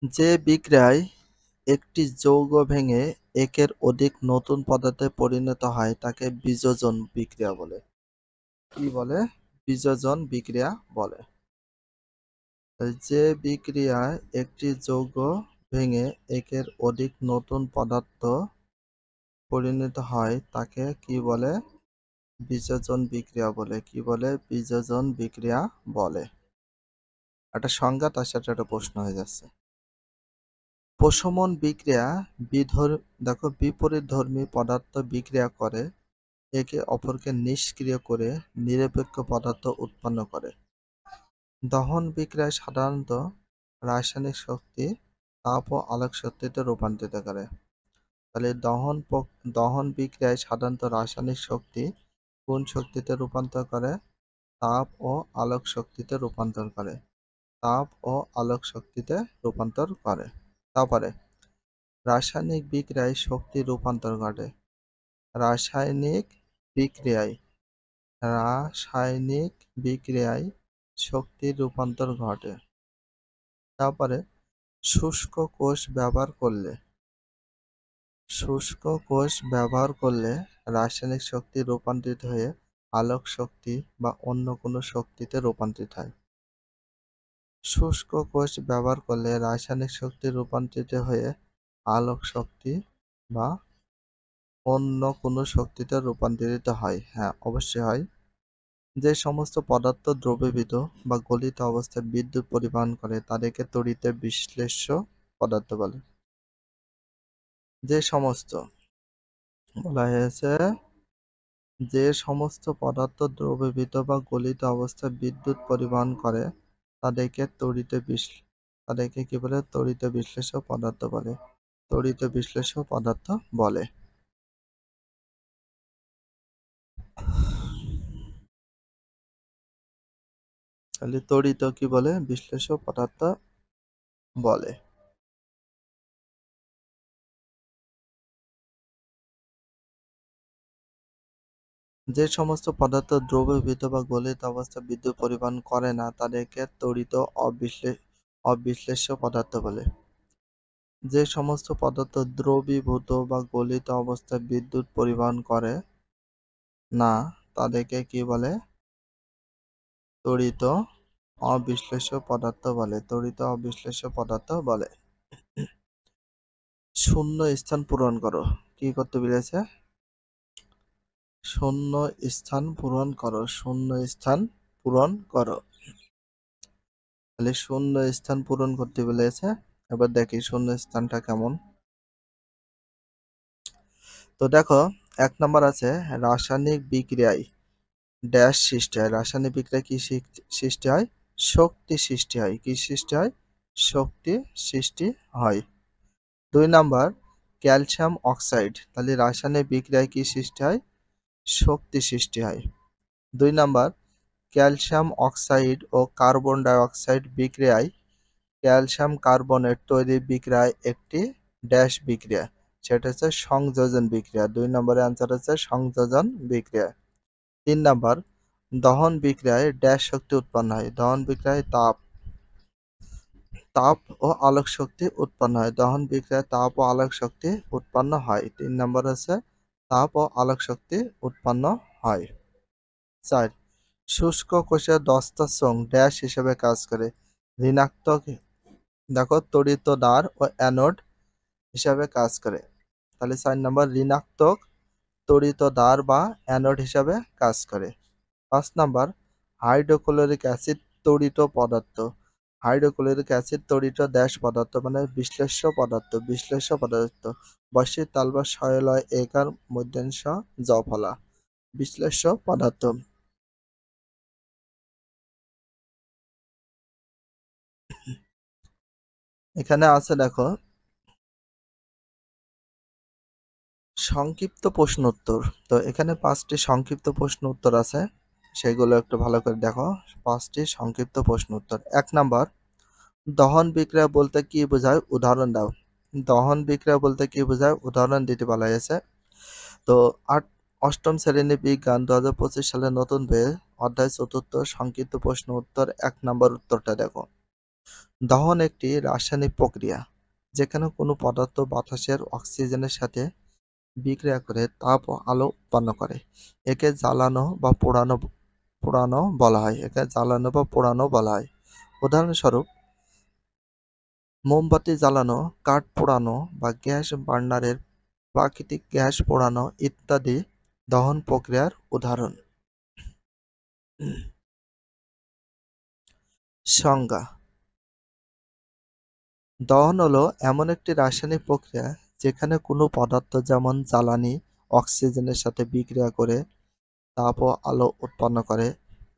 যে বিক্রিয়ায় একটি যৌগ ভেঙে একের অধিক নতুন পদার্থে পরিণত হয় তাকে বিযোজন বিক্রিয়া বলে। কি বলে? বিযোজন বিক্রিয়া বলে। যে বিক্রিয়ায় একটি যৌগ ভেঙে একের অধিক নতুন পদার্থ পরিণত হয় তাকে কি বলে? বিযোজন বিক্রিয়া বলে। কি বলে? বিযোজন বিক্রিয়া বলে। একটা সংজ্ঞা, তার সাথে একটা প্রশ্ন হয়ে যাচ্ছে। প্রশমন বিক্রিয়া দেখো বিপরীতধর্মী পদার্থ বিক্রিয়া করে একে অপরকে নিষ্ক্রিয় করে নিরপেক্ষ পদার্থ উৎপন্ন করে। দহন বিক্রিয়ায় সাধারণত রাসায়নিক শক্তি তাপ ও আলোক শক্তিতে রূপান্তরিত করে। তাহলে দহন বিক্রিয়ায় সাধারণত রাসায়নিক শক্তি কোন শক্তিতে রূপান্তর করে? তাপ ও আলোক শক্তিতে রূপান্তর করে। তাপ ও আলোক শক্তিতে রূপান্তর করে। তারপরে রাসায়নিক বিক্রিয়ায় শক্তি রূপান্তর ঘটে। রাসায়নিক বিক্রিয়ায় রাসায়নিক বিক্রিয়ায় শক্তির রূপান্তর ঘটে। তারপরে শুষ্ক কোষ ব্যবহার করলে রাসায়নিক শক্তি রূপান্তরিত হয়ে আলোক শক্তি বা অন্য কোনো শক্তিতে রূপান্তরিত হয়। শুষ্ক কোষ ব্যবহার করলে রাসায়নিক শক্তি রূপান্তরিত হয়ে আলোক শক্তি বা অন্য কোনো শক্তিতে রূপান্তরিত হয়। হ্যাঁ, অবশ্যই হয়। যে সমস্ত পদার্থ দ্রবীভূত বা গলিত অবস্থায় বিদ্যুৎ পরিবহন করে তাদেরকে তড়িতে বিশ্লেষ্য পদার্থ বলে। যে সমস্ত বলা হয়েছে যে সমস্ত পদার্থ দ্রবীভূত বা গলিত অবস্থায় বিদ্যুৎ পরিবহন করে তাদেরকে কি বলে? তড়িৎ বিশ্লেষ্য পদার্থ বলে। তড়িৎ বিশ্লেষ্য পদার্থ বলে। তাহলে তড়িৎ কি বলে? বিশ্লেষ্য পদার্থ বলে। যে সমস্ত পদার্থ দ্রবীভূত বা গলিত অবস্থায় বিদ্যুৎ পরিবহন করে না তাদেরকে তড়িৎ অবিশ্লেষ্য পদার্থ বলে। যে সমস্ত পদার্থ দ্রবীভূত বা গলিত অবস্থায় বিদ্যুৎ পরিবহন করে না তাদেরকে কি বলে? তড়িৎ অবিশ্লেষ্য পদার্থ বলে। তড়িৎ অবিশ্লেষ্য পদার্থ বলে। শূন্য স্থান পূরণ করো। কি করতে বলেছে? শূন্য স্থান পূরণ করো। শূন্য স্থান পূরণ করো। তাহলে শূন্য স্থান পূরণ করতে বলেছে। এবার দেখি শূন্য স্থানটা কেমন। তো দেখো 1 নম্বর আছে রাসায়নিক বিক্রিয়ায় ড্যাশ সৃষ্টি হয়। রাসায়নিক বিক্রিয়ায় কি সৃষ্টি হয়? শক্তি সৃষ্টি হয়। কি সৃষ্টি হয়? শক্তি সৃষ্টি হয়। 2 নাম্বার ক্যালসিয়াম অক্সাইড। তাহলে রাসায়নিক বিক্রিয়ায় কি সৃষ্টি হয়? শক্তি সৃষ্টি হয়। 2 নাম্বার ক্যালসিয়াম অক্সাইড ও কার্বন ডাই অক্সাইড বিক্রিয়ায় ক্যালসিয়াম কার্বনেট তৈরি বিক্রিয়ায় একটি ড্যাশ বিক্রিয়া, সেটা হচ্ছে সংযোজন বিক্রিয়া। 2 নম্বরের অ্যান্সার হচ্ছে সংযোজন বিক্রিয়া। 3 নাম্বার দহন বিক্রিয়ায় ড্যাশ শক্তি উৎপন্ন হয়। দহন বিক্রিয়ায় তাপ ও আলোক শক্তি উৎপন্ন হয়। দহন বিক্রিয়ায় তাপ ও আলোক শক্তি উৎপন্ন হয়। 3 নম্বর হচ্ছে তাপ ও আলোক শক্তি উৎপন্ন হয়। 4 শুষ্ক কোষের দস্তা চোঙ ড্যাশ হিসেবে কাজ করে। ঋণাত্মক দেখো তড়িৎ দ্বার ও অ্যানোড হিসাবে কাজ করে। তাহলে 4 নম্বর ঋণাত্মক তড়িৎ দ্বার বা অ্যানোড হিসাবে কাজ করে। 5 নাম্বার হাইড্রোক্লোরিক অ্যাসিড তড়িৎ পদার্থ। হাইড্রোক্লোরিক অ্যাসিড তড়িৎ ড্যাশ পদার্থ মানে বিশ্লেষ্য পদার্থ। বিশ্লেষ্য পদার্থ বসে তালবা শয়লয় একার মধ্যাংশ জফলা। বিশ্লেষ্য পদার্থ। এখানে আছে দেখো সংক্ষিপ্ত প্রশ্ন উত্তর। তো এখানে 5টি সংক্ষিপ্ত প্রশ্ন উত্তর আছে, সেগুলো একটু ভালো করে দেখো। 5টি সংক্ষিপ্ত প্রশ্ন উত্তর। 1 নাম্বার দহন বিক্রিয়া বলতে কি বোঝায়? উদাহরণ দাও। দহন বিক্রিয়া বলতে কি বোঝায়? উদাহরণ দিতে বলা হয়েছে। তো 8ম শ্রেণী বিজ্ঞান 2025 সালে নতুন বইয়ে অধ্যায় 4 সংক্ষিপ্ত প্রশ্ন উত্তর 1 নাম্বার উত্তরটা দেখো। দহন একটি রাসায়নিক প্রক্রিয়া যেখানে কোনো পদার্থ বাতাসের অক্সিজেনের সাথে বিক্রিয়া করে তাপ ও আলো উৎপন্ন করে। একে জ্বালানো বা পোড়ানো বলা হয়। উদাহরণস্বরূপ মোমবাতি জ্বালানো, কাঠ পোড়ানো বা গ্যাস বার্নারের প্রাকৃতিক গ্যাস পোড়ানো ইত্যাদি দহন প্রক্রিয়ার উদাহরণ। সংজ্ঞা: দহন হলো এমন একটি রাসায়নিক প্রক্রিয়া যেখানে কোনো পদার্থ যেমন জ্বালানি অক্সিজেনের সাথে বিক্রিয়া করে তাপ ও আলো উৎপন্ন করে।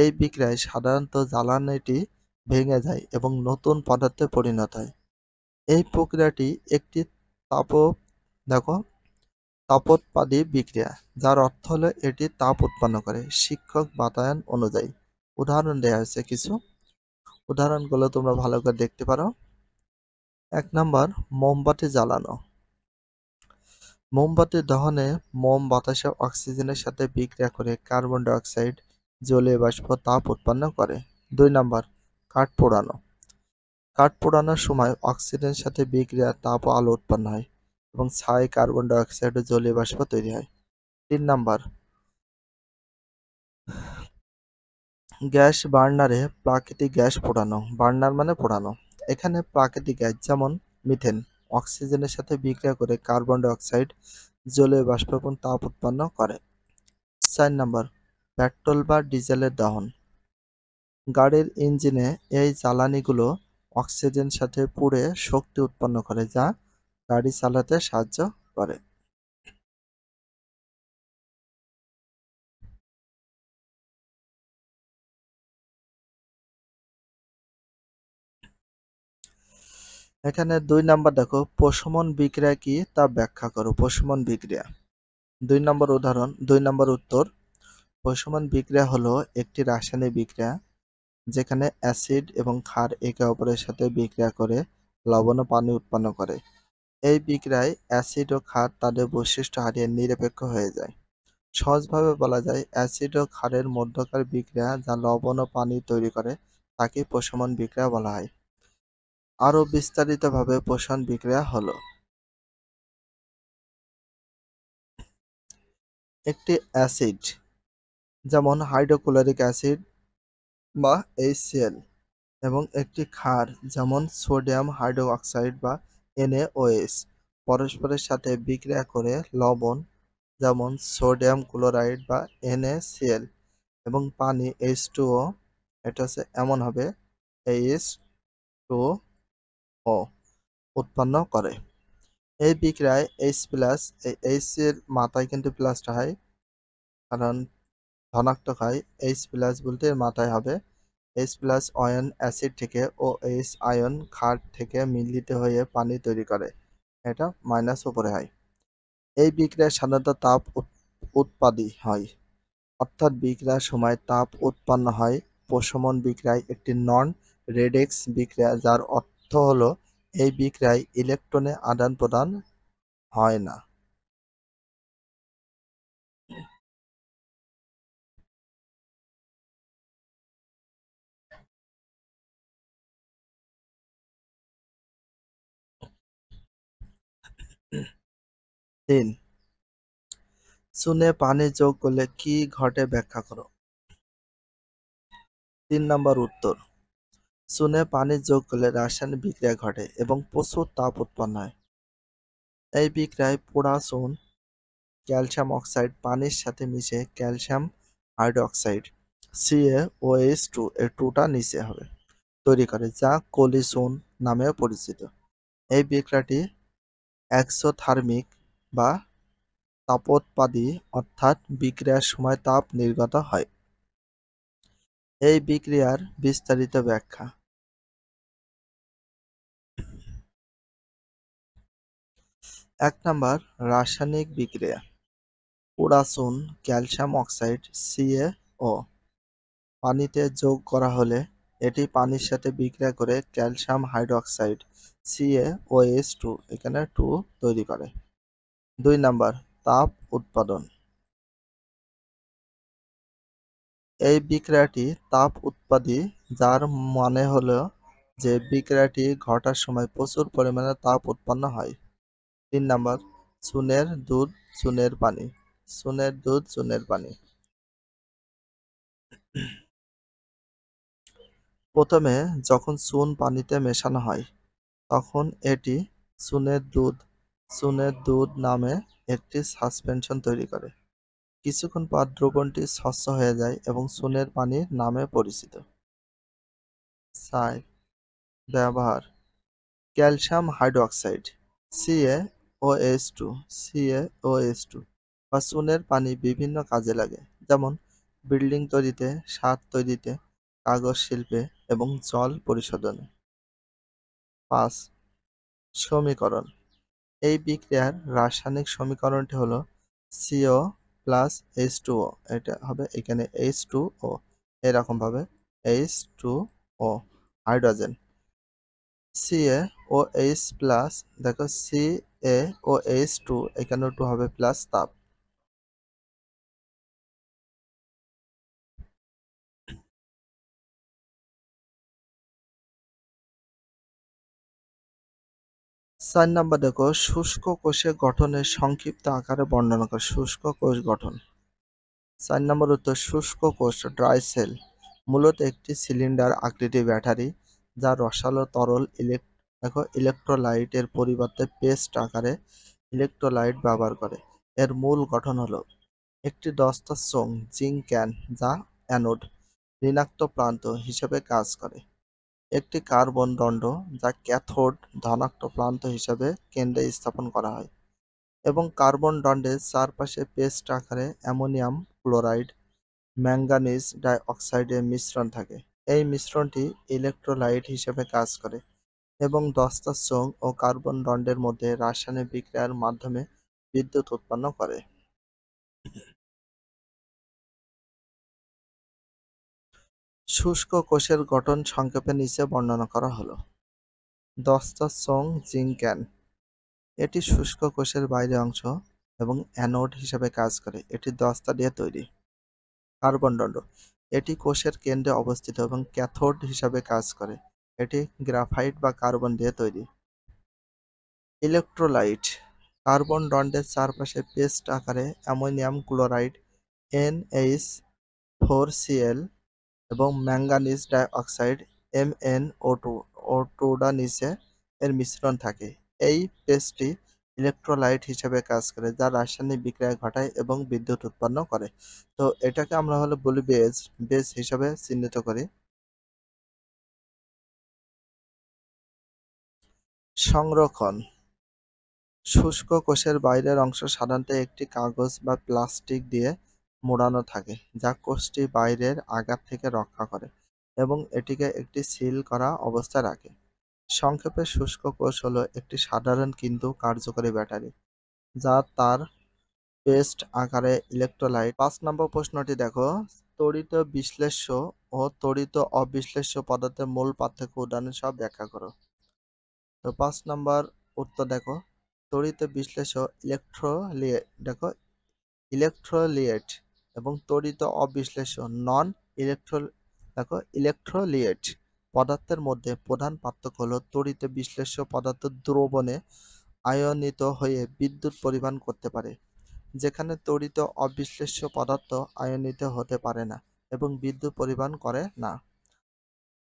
এই বিক্রিয়ায় সাধারণত জ্বালানিটি ভেঙে যায় এবং নতুন পদার্থে পরিণত হয়। এই প্রক্রিয়াটি একটি তাপ দেখো তাপোৎপাদী বিক্রিয়া, যার অর্থ হলো এটি তাপ উৎপন্ন করে। শিক্ষক বাতায়ন অনুযায়ী উদাহরণ দেওয়া হয়েছে কিছু। উদাহরণগুলো তোমরা ভালো করে দেখতে পারো। ১ নাম্বার, মোমবাতি জ্বালানো। মোমবাতি দহনে মোম বাতাসে অক্সিজেনের সাথে বিক্রিয়া করে কার্বন ডাই অক্সাইড, জলীয় বাষ্প তাপ উৎপন্ন করে। ২ নাম্বার, কাঠ পোড়ানো। কাঠ পোড়ানোর সময় অক্সিজেনের সাথে বিক্রিয়া তাপ ও আলো উৎপন্ন হয় এবং ছাই, কার্বন ডাই অক্সাইড ও জলীয় বাষ্প তৈরি হয়। ৩ নাম্বার, গ্যাস বার্নারে প্রাকৃতিক গ্যাস পোড়ানো। বার্নার মানে পোড়ানো। এখানে প্রাকৃতিক গ্যাস যেমন মিথেন অক্সিজেনের সাথে বিক্রিয়া করে কার্বন ডাই অক্সাইড, জলীয় বাষ্প এবং তাপ উৎপন্ন করে। ৪ নাম্বার, পেট্রোল বা ডিজেলের দহন। গাড়ির ইঞ্জিনে এই জ্বালানিগুলো অক্সিজেন সাথে পুড়ে শক্তি উৎপন্ন করে যা গাড়ি চালাতে সাহায্য করে। এখানে ২ নাম্বার দেখো, প্রশমন বিক্রিয়া কি তা ব্যাখ্যা করো। প্রশমন বিক্রিয়া। ২ নাম্বার উত্তর, প্রশমন বিক্রিয়া হলো একটি রাসায়নিক বিক্রিয়া যেখানে অ্যাসিড এবং ক্ষার একে অপরের সাথে বিক্রিয়া করে লবণ ও পানি উৎপন্ন করে। এই বিক্রিয়ায় অ্যাসিড ও ক্ষার তাদের বৈশিষ্ট্য হারিয়ে নিরপেক্ষ হয়ে যায়। সহজভাবে বলা যায়, অ্যাসিড ও ক্ষারের মধ্যকার বিক্রিয়া যা লবণ ও পানি তৈরি করে তাকে প্রশমন বিক্রিয়া বলা হয়। আরও বিস্তারিতভাবে প্রশমন বিক্রিয়া হলো একটি অ্যাসিড যেমন হাইড্রোক্লোরিক অ্যাসিড বা HCl এবং একটি ক্ষার যেমন সোডিয়াম হাইড্রোক্সাইড বা NaOH পরস্পরের সাথে বিক্রিয়া করে লবণ যেমন সোডিয়াম ক্লোরাইড বা NaCl এবং পানি H2O, এটা হচ্ছে এমন হবে H2O উৎপন্ন করে। এই বিক্রিয়ায় এই H এর মাথায় কিন্তু প্লাসটা হয়, কারণ ধনাত্মক হয়। H+ বলতে এর মাথায় হবে। H+ আয়ন অ্যাসিড থেকে ও OH আয়ন ক্ষার থেকে মিলিত হয়ে পানি তৈরি করে। এটা মাইনাস উপরে হয়। এই বিক্রিয়ায় সাধারণত তাপ উৎপাদী হয়, অর্থাৎ বিক্রিয়ার সময় তাপ উৎপন্ন হয়। প্রশমন বিক্রিয়ায় একটি নন রেডক্স বিক্রিয়া, যার অর্থ হলো এই বিক্রিয়ায় ইলেকট্রনের আদান-প্রদান হয় না। ৩. চুনে পানি যোগ করলে কি ঘটে ব্যাখ্যা করো। ৩ নাম্বার উত্তর, চুনে পানি যোগ করলে রাসায়নিক বিক্রিয়া ঘটে এবং প্রচুর তাপ উৎপন্ন হয়। এই বিক্রিয়ায় পোড়া চুন ক্যালসিয়াম অক্সাইড পানির সাথে মিশে ক্যালসিয়াম হাইড্রোক্সাইড CaOH2 এর 2টা নিচে হবে তৈরি করে, যা কলি চুন নামেও পরিচিত। এই বিক্রিয়াটি এক্সোথার্মিক বা তাপোৎপাদী, অর্থাৎ বিক্রিয়ার সময় তাপ নির্গত হয়। এই বিক্রিয়ার বিস্তারিত ব্যাখ্যা। ১ নাম্বার, রাসায়নিক বিক্রিয়া। পোড়া চুন ক্যালসিয়াম অক্সাইড CaO পানিতে যোগ করা হলে এটি পানির সাথে বিক্রিয়া করে ক্যালসিয়াম হাইড্রোক্সাইড CaOH2 এখানে 2 তৈরি করে। ২ নাম্বার, তাপ উৎপাদন। এই বিক্রিয়াটি তাপ উৎপাদী, যার মানে হলো যে বিক্রিয়াটি ঘটার সময় প্রচুর পরিমাণে তাপ উৎপন্ন হয়। 3 নাম্বার, চুনের দুধ, চুনের পানি। চুনের দুধ, চুনের পানি। প্রথমে যখন চুন পানিতে মেশানো হয়, তখন এটি চুনের দুধ চুনের দুধ নামে একটি সাসপেনশন তৈরি করে। কিছুক্ষণ পর দ্রবণটি স্বচ্ছ হয়ে যায় এবং চুনের পানি নামে পরিচিত। 4. ব্যবহার: ক্যালসিয়াম হাইড্রোক্সাইড CaOH2 CaOH2 বা চুনের পানি বিভিন্ন কাজে লাগে, যেমন বিল্ডিং তৈরিতে, সার তৈরিতে, কাগজ শিল্পে এবং জল পরিশোধনে। 5. সমীকরণ: এই বিক্রিয়ার রাসায়নিক সমীকরণটি হলো CO প্লাস H2O। এটা হবে এখানে H2O, এরকম ভাবে H2O, হাইড্রোজেন। CaOH প্লাস, দেখো CaOH2, এখানেও 2 হবে প্লাস তাপ। চার নাম্বার দেখো, শুষ্ক কোষের গঠনের সংক্ষিপ্ত আকারে বর্ণনা করো। শুষ্ক কোষ গঠন। 4 নম্বর উত্তর, শুষ্ক কোষ ড্রাই সেল মূলত একটি সিলিন্ডার আকৃতির ব্যাটারি যা রসালো তরল ইলেকট্রোলাইটের পরিবর্তে পেস্ট আকারে ইলেকট্রোলাইট ব্যবহার করে। এর মূল গঠন হলো একটি দস্তা চোঙ জিঙ্ক ক্যান যা অ্যানোড ঋণাত্মক প্রান্ত হিসেবে কাজ করে, একটি কার্বন দণ্ড যা ক্যাথোড ধনাত্মক প্রান্ত হিসেবে কেন্দ্রে স্থাপন করা হয়, এবং কার্বন দণ্ডের চারপাশে পেস্ট আকারে অ্যামোনিয়াম ক্লোরাইড ম্যাঙ্গানিজ ডাই অক্সাইডের মিশ্রণ থাকে। এই মিশ্রণটি ইলেকট্রোলাইট হিসেবে কাজ করে এবং দস্তার চোঙ ও কার্বন দণ্ডের মধ্যে রাসায়নিক বিক্রিয়ার মাধ্যমে বিদ্যুৎ উৎপন্ন করে। শুষ্ক কোষের গঠন সংক্ষেপে নিচে বর্ণনা করা হলো। দস্তার চোঙ জিঙ্ক ক্যান, এটি শুষ্ক কোষের বাইরের অংশ এবং অ্যানোড হিসেবে কাজ করে, এটি দস্তা দিয়ে তৈরি। কার্বন দণ্ড, এটি কোষের কেন্দ্রে অবস্থিত এবং ক্যাথোড হিসাবে কাজ করে, এটি গ্রাফাইট বা কার্বন দিয়ে তৈরি। ইলেকট্রোলাইট, কার্বন দণ্ডের চারপাশে পেস্ট আকারে অ্যামোনিয়াম ক্লোরাইড NH4Cl এবং ম্যাঙ্গানিজ ডাই অক্সাইড MnO2 নিচে এর মিশ্রণ থাকে। এই পেস্টটি ইলেকট্রোলাইট হিসেবে কাজ করে, যা রাসায়নিক বিক্রিয়া ঘটায় এবং বিদ্যুৎ উৎপন্ন করে। তো এটাকে আমরা বলি বেজ, বেজ হিসাবে চিহ্নিত করি। সংরক্ষণ: শুষ্ক কোষের বাইরের অংশ সাধারণত একটি কাগজ বা প্লাস্টিক দিয়ে মোড়ানো থাকে, যা কোষটি বাইরের আঘাত থেকে রক্ষা করে এবং এটিকে একটি সিল করা অবস্থায় রাখে। সংক্ষেপে, শুষ্ক কোষ হলো একটি সাধারণ কিন্তু কার্যকরী ব্যাটারি যা তার পেস্ট আকারে ইলেকট্রোলাইট। 5 নম্বর প্রশ্নটি দেখো, তড়িৎ বিশ্লেষ্য ও তড়িৎ অবিশ্লেষ্য পদার্থের মূল পার্থক্য উদাহরণ সহ ব্যাখ্যা করো। তো 5 নম্বর উত্তর দেখো, তড়িৎ বিশ্লেষ্য ইলেকট্রোলিয়েট এবং তড়িৎ অবিশ্লেষ্য নন ইলেকট্রো ইলেকট্রোলিয়েট পদার্থের মধ্যে প্রধান পার্থক্য হলো তড়িৎ বিশ্লেষ্য পদার্থ দ্রবণে আয়নিত হয়ে বিদ্যুৎ পরিবহন করতে পারে, যেখানে তড়িৎ অবিশ্লেষ্য পদার্থ আয়নিত হতে পারে না এবং বিদ্যুৎ পরিবহন করে না।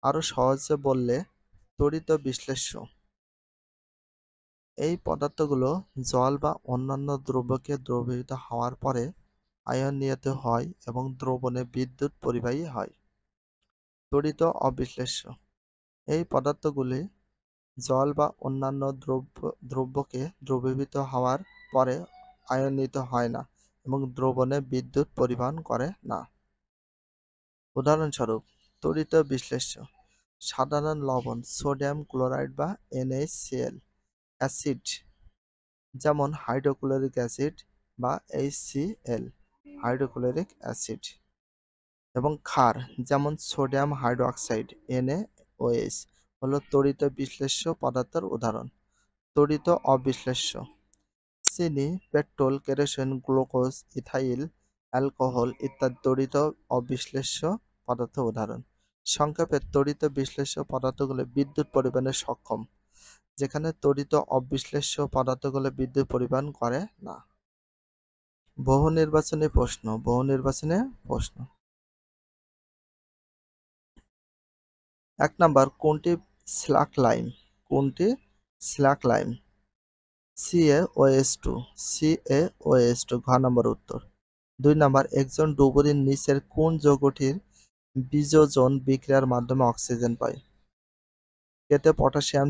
আরো সহজে বললে, তড়িৎ বিশ্লেষ্য এই পদার্থগুলো জল বা অন্যান্য দ্রব্যকে দ্রবীভূত হওয়ার পরে আয়নিত হয় এবং দ্রবণে বিদ্যুৎ পরিবাহী হয়। তড়িৎ অবিশ্লেষ্য এই পদার্থগুলি জল বা অন্যান্য দ্রব্যকে দ্রবীভূত হওয়ার পরে আয়নিত হয় না এবং দ্রবণে বিদ্যুৎ পরিবহন করে না। উদাহরণস্বরূপ, তড়িৎ বিশ্লেষ্য সাধারণ লবণ সোডিয়াম ক্লোরাইড বা NaCl, অ্যাসিড যেমন হাইড্রোক্লোরিক অ্যাসিড বা HCl হাইড্রোক্লোরিক অ্যাসিড, এবং ক্ষার যেমন সোডিয়াম হাইড্রোক্সাইড NaOH হলো তড়িৎ বিশ্লেষ্য পদার্থের উদাহরণ। তড়িৎ অবিশ্লেষ্য চিনি, petrol, kerosene, glucose, ethyl alcohol ইত্যাদি তড়িৎ অবিশ্লেষ্য পদার্থের উদাহরণ। সংক্ষেপে তড়িৎ বিশ্লেষ্য পদার্থগুলো বিদ্যুৎ পরিবহনে সক্ষম, যেখানে তড়িৎ অবিশ্লেষ্য পদার্থগুলো বিদ্যুৎ পরিবহন করে না। বহু নির্বাচনী প্রশ্ন। 1 নাম্বার কোনটি স্ল্যাক লাইন? CaOH2 ঘ নম্বর উত্তর। 2 নাম্বার একজন ডুবুরির নিচের কোন যৌগটির বিযোজন বিক্রিয়ার মাধ্যমে অক্সিজেন পায়? এতে পটাশিয়াম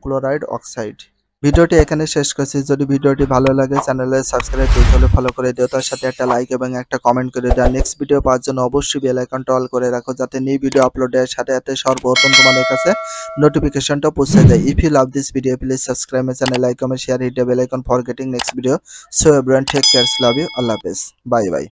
ক্লোরাইড অক্সাইড। ভিডিওটি এখানে শেষ করছি। যদি ভিডিওটি ভালো লাগে চ্যানেলে সাবস্ক্রাইব করতে হলে ফলো করে দিও, তার সাথে একটা লাইক এবং একটা কমেন্ট করে দাও। নেক্সট ভিডিও পাওয়ার জন্য অবশ্যই বেল আইকনটা অল করে রাখো, যাতে নিউ ভিডিও আপলোডের সাথে সাথে সর্বপ্রথম তোমাদের কাছে নোটিফিকেশনটা পৌঁছে যায়। If you love this video please subscribe my channel, like, comment, share, hit the bell icon for getting next video. So everyone take care, love you, আল্লাহ হাফেজ, বাই বাই।